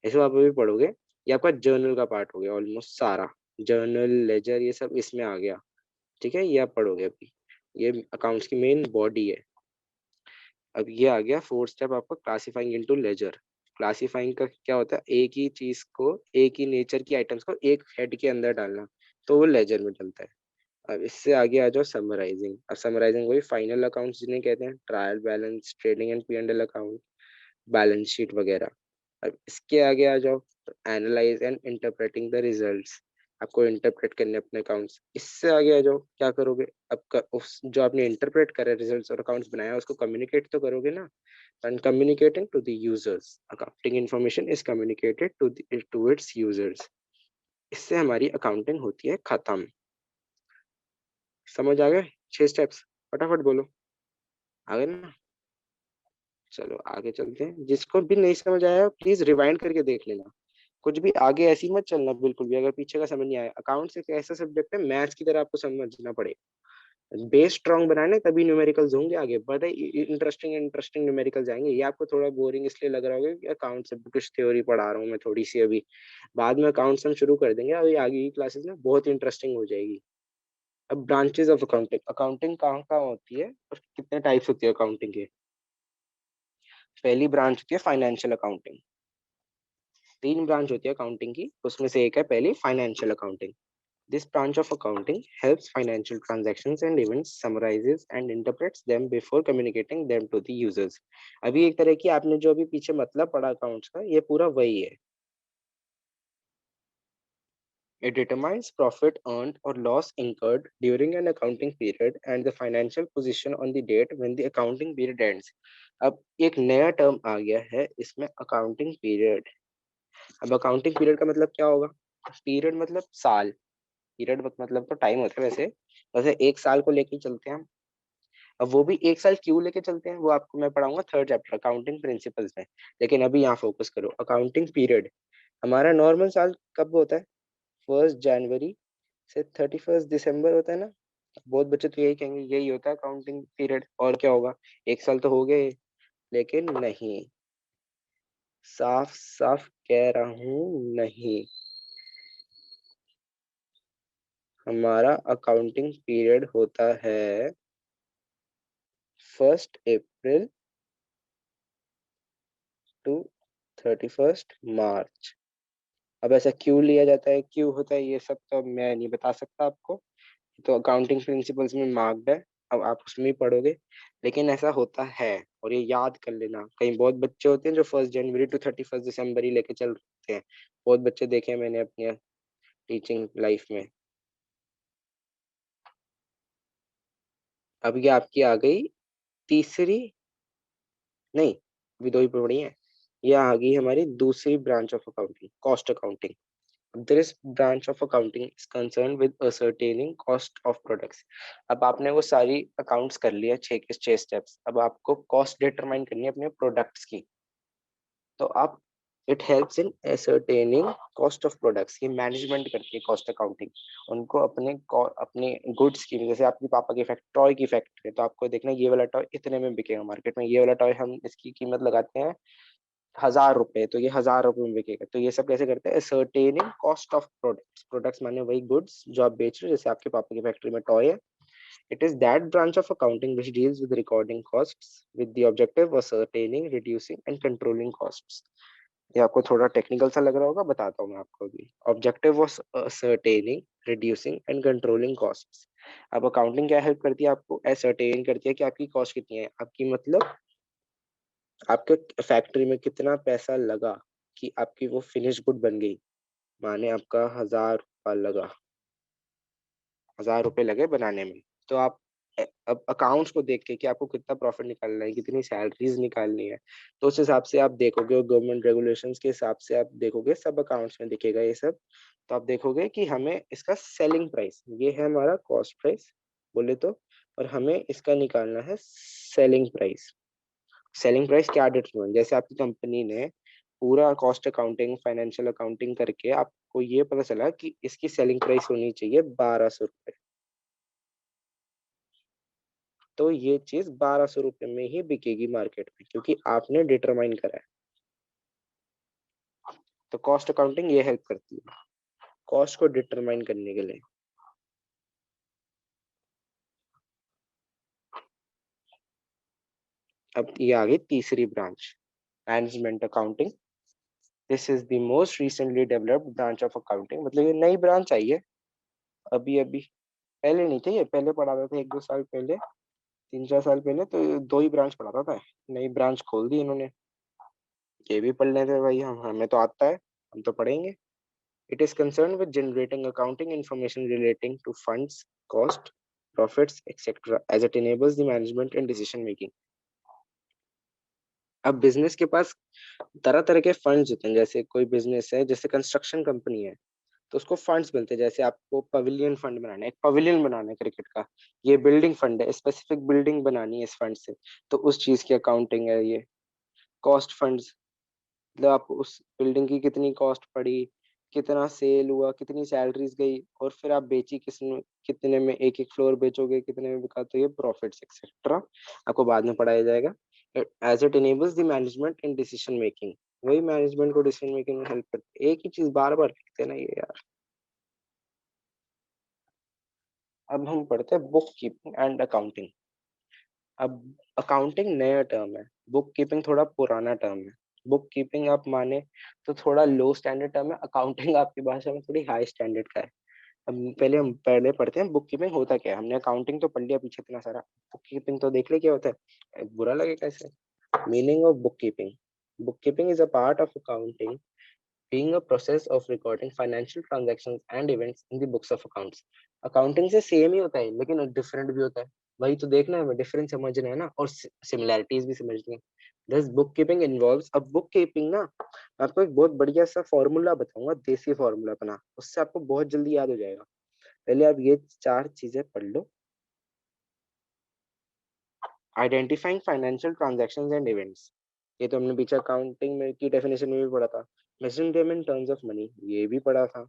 इसको आप अभी पढ़ोगे। ये आपका जर्नल का पार्ट हो गया ऑलमोस्ट सारा। जर्नल, लेजर, ये सब इसमें आ गया। ठीक है, ये आप पढ़ोगे अभी। ये अकाउंट्स की मेन बॉडी है। अब ये आ गया फोर्थ स्टेप आपका, क्लासिफाइंग इनटू लेजर। क्लासिफाइंग का क्या होता है, एक ही चीज को, एक ही नेचर की आइटम्स को एक हेड के अंदर डालना, तो वो लेजर में डलता है। अब इससे आगे आ जाओ समराइजिंग। अब समराइजिंग वही फाइनल अकाउंट्स जिन्हें कहते हैं, trial balance, trading and P&L account, balance sheet वगैरह। अब इसके आगे आ जाओ, analyse and interpreting the results. आपको इंटरप्रेट करने अपने अकाउंट्स। इससे आगे आ जाओ, क्या करोगे अब उस जो आपने इंटरप्रेट करे रिजल्ट्स और अकाउंट्स बनाया, उसको कम्युनिकेट तो करोगे ना। And communicating to the users, accounting information is communicated to its users. इससे हमारी अकाउंटिंग होती है खत्म। समझ आ गए 6 स्टेप्स? फटाफट बोलो, आ गए ना? चलो आगे चलते हैं। जिसको भी नहीं समझ आया प्लीज रिवाइंड करके देख लेना। कुछ भी आगे ऐसी मत चलना बिल्कुल भी, अगर पीछे का समझ नहीं आया। अकाउंट्स एक ऐसा सब्जेक्ट है, मैथ्स की तरह आपको समझना पड़ेगा। बेस स्ट्रांग बनाने तभी न्यूमेरिकल्स होंगे आगे, बड़े इंटरेस्टिंग इंटरेस्टिंग न्यूमेरिकल्स आएंगे। ये आपको थोड़ा बोरिंग इसलिए लग रहा होगा कि अकाउंट से कुछ थ्योरी पढ़ा रहा हूँ मैं थोड़ी सी अभी। बाद में अकाउंट्स हम शुरू कर देंगे, अभी आगे की क्लासेस में बहुत इंटरेस्टिंग हो जाएगी। अब ब्रांचेस ऑफ अकाउंटिंग, अकाउंटिंग कहाँ कहाँ होती है और कितने टाइप्स होती है अकाउंटिंग के। पहली ब्रांच होती है फाइनेंशियल अकाउंटिंग। 3 ब्रांच होती है अकाउंटिंग की, उसमें से एक है पहली financial accounting. This branch of accounting helps financial transactions and events, summarizes and interprets them before communicating them to the users. अभी एक तरह की आपने जो अभी पीछे मतलब पढ़ा अकाउंट्स का, ये पूरा वही है। It determines profit earned or loss incurred during an accounting period and the financial position on the date when the accounting period ends. अब एक नया टर्म आ गया है इसमें, अकाउंटिंग पीरियड। अब अकाउंटिंग पीरियड का मतलब क्या होगा? पीरियड मतलब साल, पीरियड मतलब तो टाइम होता है वैसे। वैसे एक साल को लेके चलते हैं हम। अब वो भी एक साल क्यों लेके चलते हैं वो आपको मैं पढ़ाऊंगा थर्ड चैप्टर अकाउंटिंग प्रिंसिपल्स में। लेकिन अभी यहाँ फोकस करो, अकाउंटिंग पीरियड। हमारा नॉर्मल साल कब होता है? 1 जनवरी से 31 दिसंबर होता है ना। बहुत बच्चे तो यही कहेंगे यही होता है अकाउंटिंग पीरियड, और क्या होगा, एक साल तो हो गए। लेकिन नहीं, साफ साफ कह रहा हूँ नहीं। हमारा अकाउंटिंग पीरियड होता है 1 अप्रैल टू 31 मार्च। अब ऐसा क्यों लिया जाता है, क्यों होता है, ये सब तो मैं नहीं बता सकता आपको। तो अकाउंटिंग प्रिंसिपल्स में मार्क्ड है, अब आप उसमें ही पढ़ोगे। लेकिन ऐसा होता है, और ये याद कर लेना। कहीं बहुत बच्चे होते हैं जो 1 जनवरी टू 31 दिसंबर ही लेके चलते हैं। बहुत बच्चे देखे हैं मैंने अपनी टीचिंग लाइफ में। अब ये आपकी आ गई तीसरी, नहीं अभी दो ही पढ़ी है। ये आ गई हमारी दूसरी branch of accounting, cost accounting. This branch of accounting is concerned with ascertaining cost of products. अब आपने वो सारी अकाउंट्स कर लिया, 6 स्टेप्स। अब आपको कॉस्ट डिटरमाइन करनी है अपने प्रोडक्ट्स की। तो आप, it helps in ascertaining cost of products, ये मैनेजमेंट करती है कॉस्ट अकाउंटिंग। उनको अपने गुड्स की, जैसे आपके पापा की फैक्ट्री, टॉय की फैक्ट्री है, तो आपको देखना है ये वाला टॉय इतने में बिकेगा मार्केट में, ये वाला टॉय हम इसकी कीमत लगाते हैं 1000 रुपए, तो ये 1000 रुपए में बिकेगा। तो ये सब कैसे करते हैं, सर्टेनिंग कॉस्ट ऑफ प्रोडक्ट्स। प्रोडक्ट्स माने वही गुड्स जो आप बेच रहे हो, जैसे आपके पापा की फैक्ट्री में टॉय है। It is that branch of accounting which deals with recording costs with the objective of ascertaining, reducing and controlling costs. ये आपको थोड़ा टेक्निकल सा लग रहा होगा, बताता हूँ मैं आपको अभी। Objective of ascertaining, reducing and controlling costs. अब अकाउंटिंग क्या हेल्प करती है आपको, एसर्टेन करती है कि आपकी कॉस्ट कितनी है। आपकी मतलब आपके फैक्ट्री में कितना पैसा लगा कि आपकी वो फिनिश गुड बन गई। माने आपका 1000 रुपया लगा, 1000 रुपए लगे बनाने में। तो आप अब अकाउंट्स को देख के कि आपको कितना प्रॉफिट निकालना है, कितनी सैलरीज निकालनी है, तो उस हिसाब से आप देखोगे, और गवर्नमेंट रेगुलेशंस के हिसाब से आप देखोगे, सब अकाउंट्स में दिखेगा ये सब। तो आप देखोगे कि हमें इसका सेलिंग प्राइस, ये है हमारा कॉस्ट प्राइस बोले तो, और हमें इसका निकालना है सेलिंग प्राइस। सेलिंग प्राइस क्या डिटरमाइन, जैसे आपकी कंपनी ने पूरा कॉस्ट अकाउंटिंग, फाइनेंशियल अकाउंटिंग करके आपको ये पता चला कि इसकी सेलिंग प्राइस होनी चाहिए 1200 रुपये, तो ये चीज 1200 रुपये में ही बिकेगी मार्केट में, क्योंकि आपने डिटरमाइन करा है। तो कॉस्ट अकाउंटिंग ये हेल्प करती है कॉस्ट को डिटरमाइन करने के लिए। अब ये आ गई तीसरी branch, management accounting. This is the most recently developed branch of accounting, मतलब ये नई ब्रांच आई है अभी अभी, पहले नहीं थे ये, पहले पढ़ाता था 1-2 साल पहले, 3-4 साल पहले तो दो ही ब्रांच पढ़ाता था, नई ब्रांच खोल दी इन्होंने। ये भी पढ़ लेते भाई, हम हमें तो आता है, हम तो पढ़ेंगे। It is concern with generating accounting information relating to funds, cost, profits etcetera as it enables the management and decision making। अब बिजनेस के पास तरह तरह के फंड्स होते हैं, जैसे कोई बिजनेस है, जैसे कंस्ट्रक्शन कंपनी है, तो उसको फंड्स मिलते हैं, जैसे आपको पवेलियन फंड बनाना है, एक पवेलियन बनाना है क्रिकेट का, ये बिल्डिंग फंड है, स्पेसिफिक बिल्डिंग बनानी है इस फंड से, तो उस चीज की अकाउंटिंग है ये। कॉस्ट फंड्स, मतलब आप उस बिल्डिंग की कितनी कॉस्ट पड़ी, कितना सेल हुआ, कितनी सैलरीज गई, और फिर आप बेची किसने, कितने में एक एक फ्लोर बेचोगे, कितने में बिका, तो ये प्रॉफिट्स एक्सेट्रा आपको बाद में पढ़ाया जाएगा। As it enables the management in decision making, वही मैनेजमेंट को डिसीजन मेकिंग में हेल्प करते हैं। एक ही चीज बार बार लिखते हैं ना ये यार। अब हम पढ़ते हैं बुक कीपिंग एंड अकाउंटिंग। अब अकाउंटिंग नया टर्म है, बुक कीपिंग थोड़ा पुराना टर्म है। बुक कीपिंग आप माने तो थोड़ा लो स्टैंडर्ड टर्म है, अकाउंटिंग आपकी भाषा में थोड़ी हाई स्टैंडर्ड का है। अब हम पहले पढ़ते हैं बुक कीपिंग होता क्या है। हमने अकाउंटिंग तो पढ़ लिया पीछे इतना सारा, बुक कीपिंग तो देख ले क्या होता है, बुरा लगे कैसे। Meaning of book keeping, book keeping is a part of accounting being a process of recording financial transactions and events in the books of accounts। Accounting से सेम ही होता है लेकिन डिफरेंट भी होता है, वही तो देखना है, डिफरेंस समझना है ना, और सिमिलैरिटीज भी समझनी है। दिस बुक कीपिंग इन्वॉल्व्स, अब बुक कीपिंग ना, मैं आपको एक बहुत बढ़िया सा फॉर्मूला बताऊंगा, देसी फॉर्मूला अपना, उससे आपको बहुत जल्दी याद हो जाएगा। पहले आप ये 4 चीजें पढ़ लो। Identifying financial transactions and events, ये तो हमने पीछे अकाउंटिंग में की डेफिनेशन में भी पढ़ा था। Measuring them in terms of money, ये भी पढ़ा था।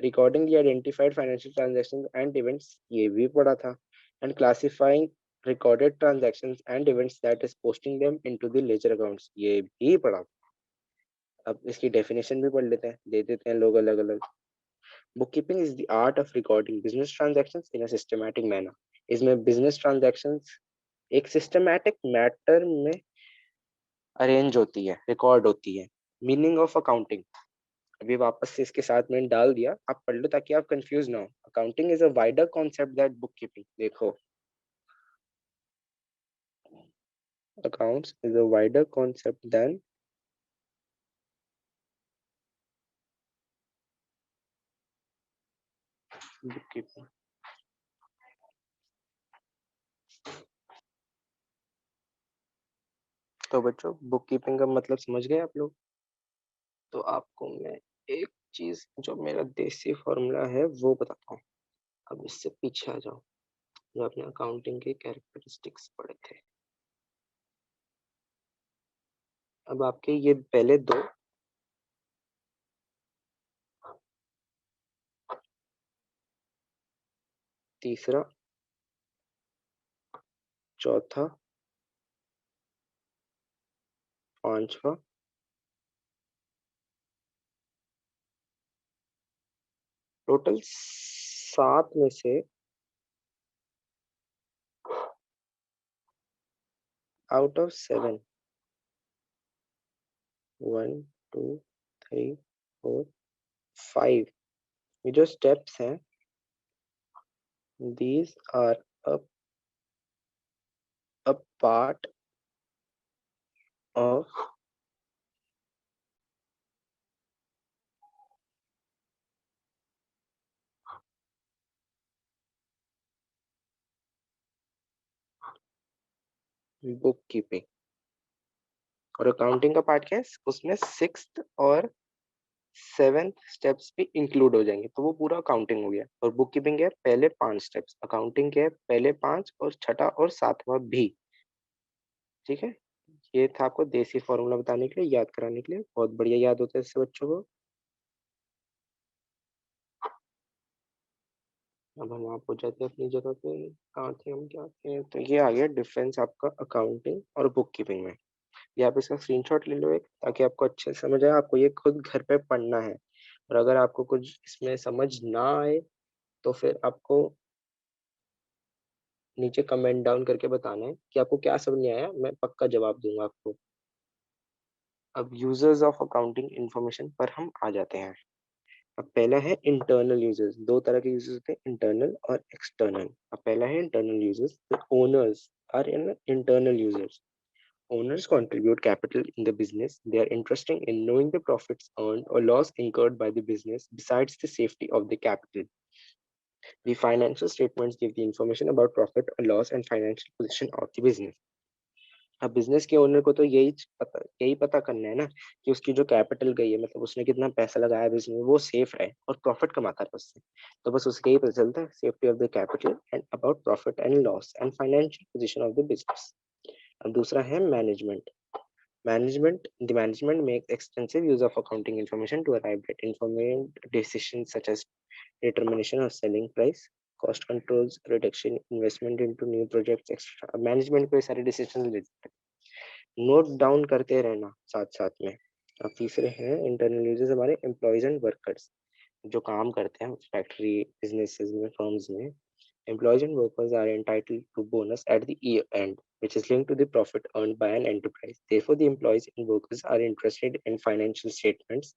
Recording the identified financial transactions and events, ये भी पढ़ा था। And classifying recorded transactions and events that is posting them into the ledger accounts, ये भी पढ़ा। अब इसकी डेफिनेशन भी पढ़ लेते हैं, दे देते हैं लोग अलग अलग। Bookkeeping is the art of recording business transactions in a systematic manner, इसमें बिजनेस ट्रांजैक्शंस एक सिस्टमैटिक मैटर में अरेंज होती है, रिकॉर्ड होती है। मीनिंग ऑफ अकाउंटिंग, अभी वापस से इसके साथ मैंने डाल दिया, आप पढ़ लो ताकि आप कंफ्यूज ना हो। Accounting is a wider concept that book keeping, देखो, accounts is a wider concept than book keeping. तो बच्चों, बुक कीपिंग का मतलब समझ गए आप लोग। तो आपको मैं एक चीज, जो मेरा देसी फॉर्मूला है वो बताता हूँ। अब इससे पीछे आ जाओ, जो आपने अकाउंटिंग के कैरेक्टरिस्टिक्स पढ़े थे। अब आपके ये पहले दो, तीसरा, चौथा, पांचवा, टोटल 7 में से आउट ऑफ 7, 1 2 3 4 5, ये जो स्टेप्स हैं, these are a part of book keeping. और अकाउंटिंग का पार्ट क्या है, उसमें 6th और 7th स्टेप्स भी इंक्लूड हो जाएंगे, तो वो पूरा अकाउंटिंग हो गया। और बुक कीपिंग है पहले 5 स्टेप्स, अकाउंटिंग के पहले 5 और छठा और 7वां भी। ठीक है, ये था आपको देसी फॉर्मूला बताने के लिए, याद कराने के लिए, बहुत बढ़िया याद होता है इससे बच्चों को। अब हम आप हो जाते हैं अपनी जगह पे, कहाँ थे हम, क्या थे, तो ये आ गया डिफरेंस आपका अकाउंटिंग और बुक कीपिंग में। या आप इसका स्क्रीनशॉट ले लो एक, ताकि आपको अच्छे से समझ आए। आपको ये खुद घर पे पढ़ना है, और अगर आपको कुछ इसमें समझ ना आए तो फिर आपको नीचे कमेंट डाउन करके बताना है कि आपको क्या समझ नहीं आया, मैं पक्का जवाब दूंगा आपको। अब यूजर्स ऑफ अकाउंटिंग इंफॉर्मेशन पर हम आ जाते हैं। अब पहला है इंटरनल यूजर्स। दो तरह के यूजर्स होते हैं, इंटरनल और एक्सटर्नल। अब पहला है internal users. The owners are in internal users. Owners contribute capital in the business. They are interested in knowing the profits earned or loss incurred by the business besides the safety of the capital. The financial statements give the information about profit or loss and financial position of the business. अब बिजनेस के ओनर को तो यही पता करना है ना कि उसकी जो कैपिटल गई है, मतलब उसने कितना पैसा लगाया बिजनेस में, वो सेफ रहे और प्रॉफिट कमाता रहे उससे। तो बस उसके ही पता चलता है, safety of the capital and about profit and loss and financial position of the business. अब दूसरा है management. The management makes extensive use of accounting information to arrive at informed decisions such as determination of selling price, cost controls, reduction, investment into new projects, etc. अब मैनेजमेंट को ये सारे डिसीजन लेते हैं, नोट डाउन करते रहना साथ साथ में। अब तीसरे हैं इंटरनल यूजर्स, हमारे एम्प्लॉयज एंड वर्कर्स, जो काम करते हैं फैक्ट्री बिजनेसेस में, फर्म्स में। Employees and workers are entitled to bonus at the year end, which is linked to the profit earned by an enterprise. Therefore, the employees and workers are interested in financial statements.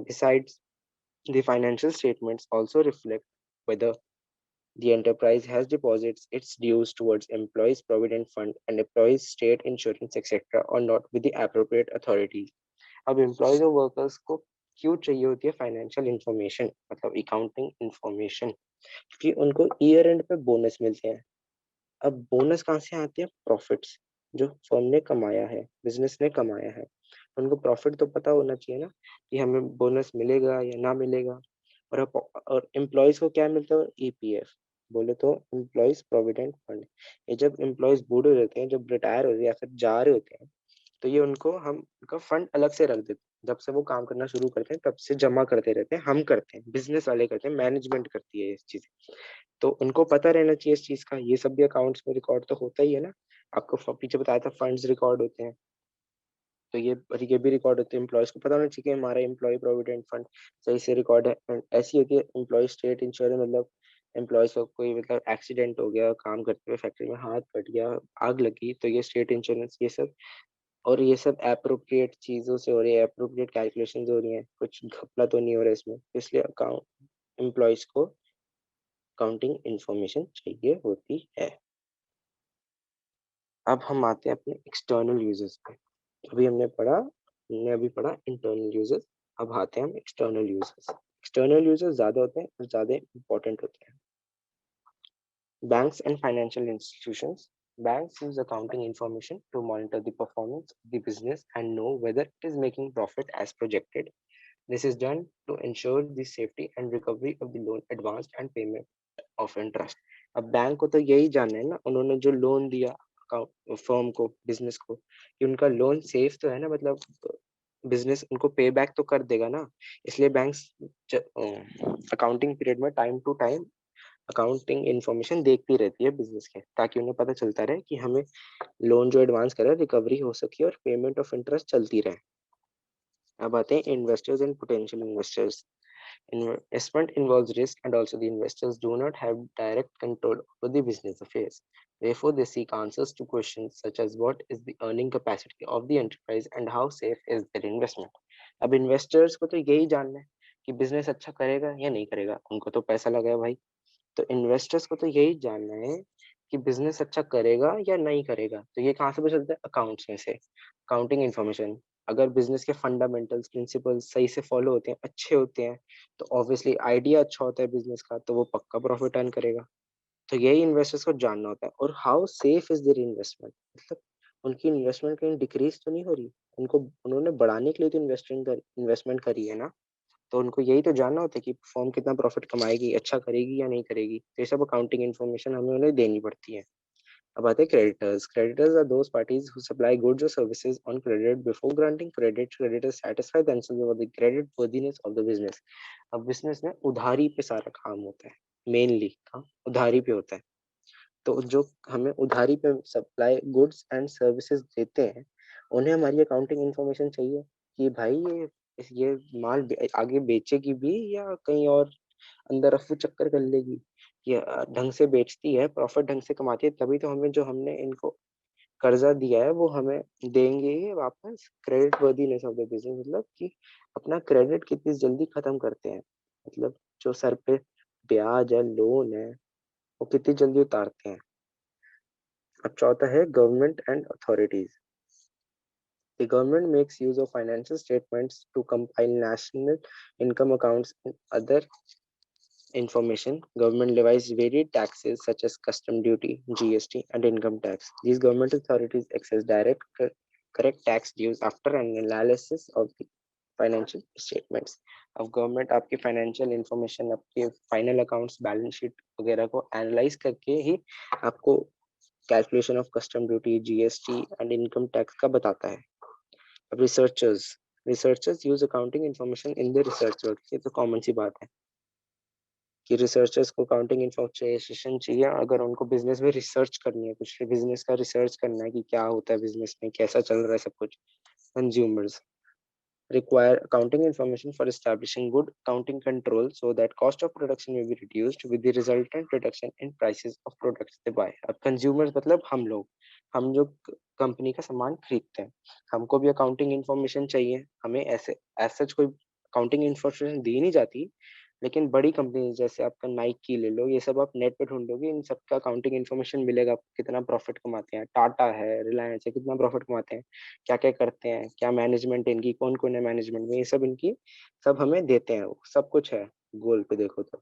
Besides, the financial statements also reflect whether the enterprise has deposits its dues towards employees' provident fund and employees' state insurance, etc., or not with the appropriate authorities. अब एम्प्लॉयज और वर्कर्स को क्यों चाहिए होती है फाइनेंशियल इंफॉर्मेशन, मतलब अकाउंटिंग इंफॉर्मेशन? क्योंकि उनको ईयर एंड पे बोनस मिलते हैं। अब बोनस कहाँ से आती है? प्रॉफिट्स, जो फर्म ने कमाया है, बिजनेस ने कमाया है। उनको प्रॉफिट तो पता होना चाहिए ना कि हमें बोनस मिलेगा या ना मिलेगा। और एम्प्लॉयज को क्या मिलता है? ईपीएफ, बोले तो एम्प्लॉयज प्रोविडेंट फंड। ये जब एम्प्लॉयज बूढ़े रहते हैं, जब रिटायर होते हैं या फिर जा रहे होते हैं, तो ये उनको हम उनका फंड अलग से रख देते हैं। जब से वो काम करना शुरू करते हैं तब से जमा करते रहते हैं, हम करते हैं, बिजनेस वाले करते हैं, मैनेजमेंट करती है इस चीज। तो उनको पता रहना चाहिए इस चीज का। ये सब भी अकाउंट्स में रिकॉर्ड तो होता ही है ना। आपको पीछे बताया था फंड्स रिकॉर्ड होते हैं, तो ये भी रिकॉर्ड होते हैं। एम्प्लॉयज को पता होना चाहिए कि हमारा एम्प्लॉय प्रोविडेंट फंड सही से रिकॉर्ड है। And ऐसी होती है एम्प्लॉय स्टेट इंश्योरेंस, मतलब एम्प्लॉयज को कोई मतलब एक्सीडेंट हो गया, काम करते हुए फैक्ट्री में हाथ कट गया, आग लगी, तो ये स्टेट इंश्योरेंस, ये सब। और ये सब एप्रोप्रिएट चीजों से हो रही है, एप्रोप्रिएट कैलकुलेशन हो रही है, कुछ घपला तो नहीं हो रहा है इसमें। इसलिए अकाउंट एम्प्लॉयज को अकाउंटिंग इंफॉर्मेशन चाहिए होती है। अब हम आते हैं अपने एक्सटर्नल यूजर्स पे। हमने अभी पढ़ा इंटरनल यूजर्स। अब आते हैं हम एक्सटर्नल यूजर्स। एक्सटर्नल यूजर्स ज्यादा होते हैं और ज्यादा इंपॉर्टेंट होते हैं। Banks and financial institutions. Banks use accounting information to monitor the performance of the business and know whether it is making profit as projected. This is done to ensure the safety and recovery of the loan advanced and payment of interest. अब बैंक को तो यही जानना है ना, उन्होंने जो लोन दिया फर्म को, बिजनेस को, कि उनका लोन सेफ तो है ना, मतलब बिजनेस उनको पे बैक तो कर देगा ना। इसलिए बैंक्स अकाउंटिंग पीरियड में time to time accounting information देखती रहती है बिजनेस के, ताकि उन्हें पता चलता रहे कि हमें लोन जो एडवांस करे रिकवरी हो सके और पेमेंट ऑफ इंटरेस्ट चलती रहे। अब आते हैं investors and potential investors. Investment involves risk, and also the investors do not have direct control over the business affairs. Therefore, they seek answers to questions such as what is the earning capacity of the enterprise and how safe is their investment. अब इन्वेस्टर्स को तो यही जानना है कि बिजनेस अच्छा करेगा या नहीं करेगा, उनको तो पैसा लगा है भाई। तो इन्वेस्टर्स को तो यही जानना है कि बिजनेस अच्छा करेगा या नहीं करेगा। तो ये कहाँ से पता चलता है? अकाउंट्स में से, अकाउंटिंग इन्फॉर्मेशन। अगर बिजनेस के फंडामेंटल्स प्रिंसिपल्स सही से फॉलो होते हैं, अच्छे होते हैं, तो ऑब्वियसली आइडिया अच्छा होता है बिजनेस का, तो वो पक्का प्रॉफिट अर्न करेगा। तो यही इन्वेस्टर्स को जानना होता है। और how safe is their investment, मतलब उनकी इन्वेस्टमेंट कहीं डिक्रीज तो नहीं हो रही। उनको उन्होंने बढ़ाने के लिए तो इन्वेस्टमेंट करी है ना। तो उनको यही तो जानना होता है कि फर्म कितना प्रॉफिट कमाएगी, अच्छा करेगी या नहीं करेगी। तो ये सब अकाउंटिंग इन्फॉर्मेशन हमें उन्हें देनी पड़ती है। अब आते हैं creditors. Creditors are those parties who supply goods और services on credit before granting credit. Creditors satisfy themselves about the credit worthiness of the business. अब बिजनेस में उधारी पे सारा काम होता है, मेनली काम उधारी पे होता है। तो जो हमें उधारी पे सप्लाई गुड्स एंड सर्विसेज देते हैं, उन्हें हमारी अकाउंटिंग इंफॉर्मेशन चाहिए कि भाई ये माल आगे बेचेगी भी या कहीं और अंदर अफू चक्कर कर लेगी, ये ढंग से बेचती है, प्रॉफिट ढंग से कमाती है, तभी तो हमें जो हमने इनको कर्जा दिया है वो हमें देंगे ही वापस। Credit worthiness of the business मतलब कि अपना क्रेडिट कितनी जल्दी खत्म करते हैं, मतलब जो सर पे ब्याज है, लोन है, वो कितनी जल्दी उतारते हैं। अब चौथा है government and authorities. The government makes use of financial statements to compile national income accounts and other information. Government levies varied taxes such as custom duty, GST, and income tax. These government authorities access direct correct tax dues after an analysis of the financial statements. अब गवर्नमेंट आपकी फाइनेंशियल इंफॉर्मेशन, आपके फाइनल अकाउंट्स, बैलेंस शीट वगैरह को एनालाइज करके ही आपको calculation of custom duty, GST and income tax का बताता है। अब researchers use accounting information in the research work. ये तो कॉमन सी बात है कि रिसर्चर्स को अकाउंटिंग इंफॉर्मेशन चाहिए अगर उनको बिजनेस में रिसर्च करनी है, कुछ बिजनेस का रिसर्च करना है कि क्या होता है बिजनेस में, कैसा चल रहा है सब कुछ। Consumers require accounting information for establishing good accounting control so that cost of production may be reduced with the resultant reduction in prices of products they buy। अब consumers मतलब हम जो कंपनी का सामान खरीदते हैं, हमको भी अकाउंटिंग इंफॉर्मेशन चाहिए। हमें ऐसे सच कोई अकाउंटिंग इंफॉर्मेशन दी नहीं जाती, लेकिन बड़ी कंपनी जैसे आपका नाइकी ले लो, ये सब आप नेट पे ढूंढोगे, इन सब का अकाउंटिंग इन्फॉर्मेशन मिलेगा आपको, कितना प्रॉफिट कमाते हैं। टाटा है, रिलायंस है, कितना प्रॉफिट कमाते हैं, क्या क्या करते हैं, क्या मैनेजमेंट इनकी, कौन कौन है मैनेजमेंट में, ये सब इनकी सब हमें देते हैं, वो सब कुछ है गूगल पे देखो तो।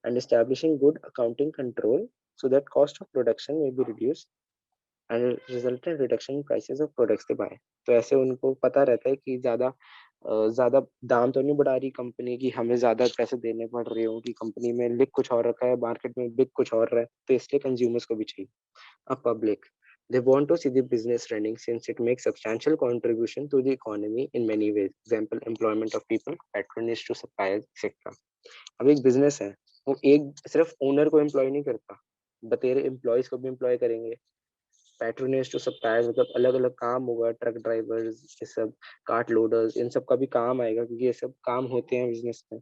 And establishing good accounting control so that cost of production may be reduce and resultant reduction in prices of products they buy. तो ऐसे उनको पता रहता है कि ज्यादा दाम तो नहीं बढ़ा रही कंपनी की, हमें ज्यादा पैसे देने पड़ रहे हो कि कंपनी में लिख कुछ और रखा है, मार्केट में बिक कुछ और रहा है, तो इसलिए कंज्यूमर्स को भी चाहिए। A public, they want to see the business running since it makes substantial contribution to the economy in many ways. Example, employment of people, patronage to suppliers, etc. अब एक बिजनेस है, वो एक सिर्फ ओनर को एम्प्लॉय नहीं करता, बतेरे एम्प्लॉयज को भी एम्प्लॉय करेंगे। पैट्रोनेज टू सप्लायर्स मतलब अलग अलग काम होगा, ट्रक ड्राइवर्स, ये सब कार्ट लोडर्स, इन सब का भी काम आएगा क्योंकि ये सब काम होते हैं बिजनेस में।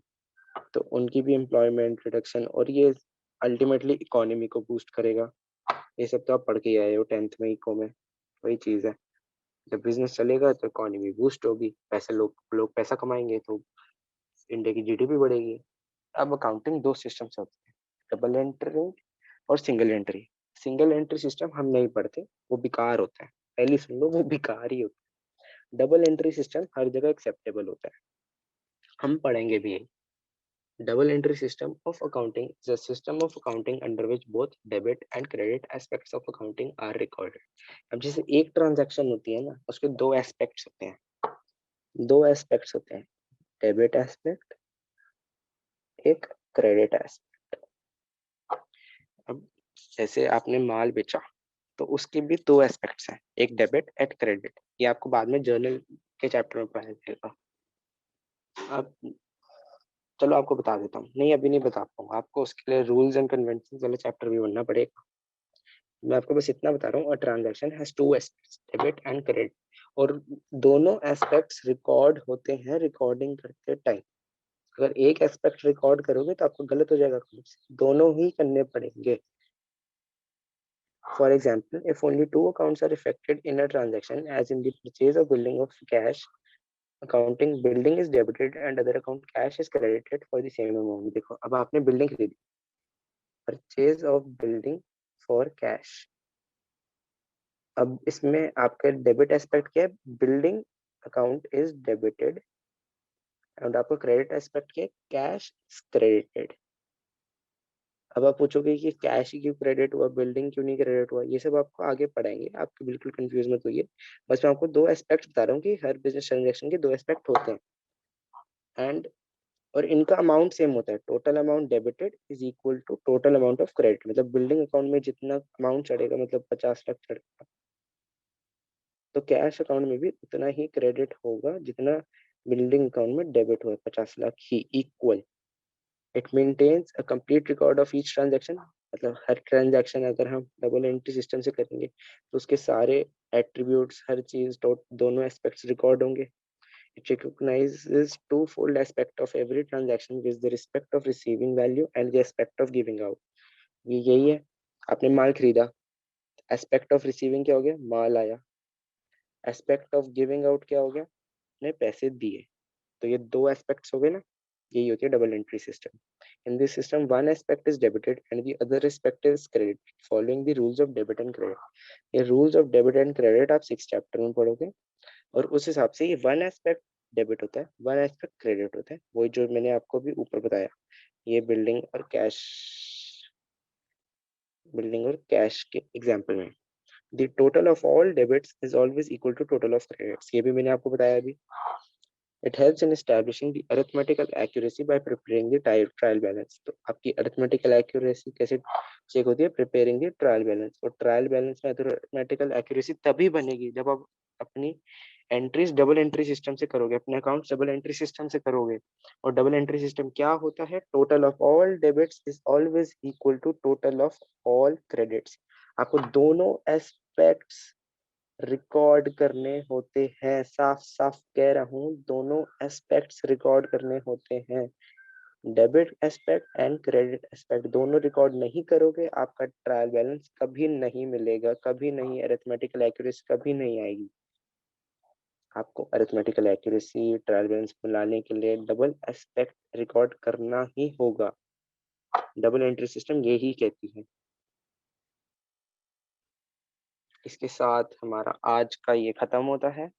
तो उनकी भी एम्प्लॉयमेंट रिडक्शन, और ये अल्टीमेटली इकोनॉमी को बूस्ट करेगा। ये सब तो आप पढ़ के ही आए हो 10th में इको में, वही चीज है। जब बिजनेस चलेगा तो इकोनॉमी बूस्ट होगी, पैसे लोग लोग पैसा कमाएंगे तो इंडिया की जीडीपी बढ़ेगी। अब अकाउंटिंग दो सिस्टम से होते हैं, डबल एंट्री और single entry. Single entry system हम नहीं पढ़ते, वो बेकार होता है, पहली सुन लो, वो बेकार ही होता है। डबल एंट्री सिस्टम हर जगह एक्सेप्टेबल होता है, हम पढ़ेंगे भी यही। Double entry system of accounting is a system of accounting under which both debit and credit aspects of accounting are recorded। अब जैसे एक ट्रांजैक्शन होती है ना, उसके दो एस्पेक्ट्स होते हैं, दो एस्पेक्ट्स होते हैं, डेबिट एस्पेक्ट, एक क्रेडिट एस्पेक्ट। अब जैसे आपने माल बेचा तो उसके भी दो एस्पेक्ट्स हैं, एक डेबिट एंड क्रेडिट। ये आपको बाद में जर्नल के चैप्टर में पढ़ाया जाएगा। अब चलो आपको बता देता हूँ, नहीं अभी नहीं बता पाऊंगा आपको, उसके लिए रूल्स एंड कन्वेंशन वाला चैप्टर भी बनना पड़ेगा। मैं आपको बस इतना बता रहा हूँ, transaction has two aspects, debit and credit, और दोनों एस्पेक्ट्स रिकॉर्ड होते हैं रिकॉर्डिंग करते टाइम। अगर एक एस्पेक्ट रिकॉर्ड करोगे तो आपको गलत हो जाएगा, दोनों ही करने पड़ेंगे। For example, if only two accounts are affected in a transaction as in the purchase or building of cash accounting, building is debited and other account cash is credited for the same amount। देखो अब आपने बिल्डिंग खरीदी, purchase of building for cash. अब इसमें आपका डेबिट एस्पेक्ट क्या है, building account is debited, and आपका क्रेडिट एस्पेक्ट क्या है, कैश क्रेडिटेड। अब आप पूछोगे कि कैश ही क्यों क्रेडिट हुआ, बिल्डिंग क्यों नहीं क्रेडिट हुआ, ये सब आपको आगे पढ़ाएंगे, आपको बिल्कुल कंफ्यूज मत होइए। बस मैं आपको दो एस्पेक्ट बता रहा हूँ कि हर बिजनेस ट्रांजेक्शन के दो एस्पेक्ट होते हैं, एंड और इनका अमाउंट सेम होता है। Total amount debited is equal to total amount of credit, मतलब बिल्डिंग अकाउंट में जितना अमाउंट चढ़ेगा, मतलब 50 लाख चढ़ेगा, तो कैश अकाउंट में भी उतना ही क्रेडिट होगा जितना बिल्डिंग अकाउंट में डेबिट हुआ, 50 लाख ही equal. It maintains a complete record of each transaction. मतलब हर ट्रांजैक्शन अगर हम डबल एंट्री सिस्टम से करेंगे तो उसके सारे एट्रीब्यूट्स, हर चीज, दोनों एस्पेक्ट्स रिकॉर्ड होंगे। It recognizes twofold aspect of every transaction with the respect of receiving value and the aspect of giving out। ये यही है, आपने माल खरीदा, एस्पेक्ट ऑफ रिसीविंग क्या हो गया, माल आया। एस्पेक्ट ऑफ गिविंग आउट क्या हो गया, आपने पैसे दिए। तो ये दो एस्पेक्ट्स हो गए ना, यही होती है double entry system. In this system one aspect is debited and the other aspect is credit following the rules of debit and credit. ये rules of debit and credit आप 6th चैप्टर में पढ़ोगे, और उस हिसाब से ये वन एस्पेक्ट डेबिट होता है, वन एस्पेक्ट क्रेडिट होता है। वही जो मैंने आपको भी ऊपर बताया, ये बिल्डिंग और कैश के एग्जांपल में। The total of all debits is always equal to total of credits, ये भी मैंने आपको बताया अभी। It helps in establishing the arithmetical accuracy by preparing the trial balance। तो आपकी arithmetical accuracy कैसे चेक होती है, preparing the trial balance। और trial balance में arithmetical accuracy तभी बनेगी जब आप अपनी एंट्रीज डबल एंट्री सिस्टम से करोगे, अपने अकाउंट्स डबल एंट्री सिस्टम से करोगे। और डबल एंट्री सिस्टम क्या होता है, total of all debits is always equal to total of all credits. आपको दोनों एस्पेक्ट्स रिकॉर्ड करने होते हैं, साफ साफ कह रहा हूँ, दोनों एस्पेक्ट्स रिकॉर्ड करने होते हैं। Debit aspect and credit aspect दोनों रिकॉर्ड नहीं करोगे, आपका ट्रायल बैलेंस कभी नहीं मिलेगा, कभी नहीं, अरिथमेटिकल एक्यूरेसी कभी नहीं आएगी। आपको अरिथमेटिकल एक्यूरेसी, ट्रायल बैलेंस को लाने के लिए डबल एस्पेक्ट रिकॉर्ड करना ही होगा। डबल एंट्री सिस्टम यही कहती है। इसके साथ हमारा आज का ये खत्म होता है।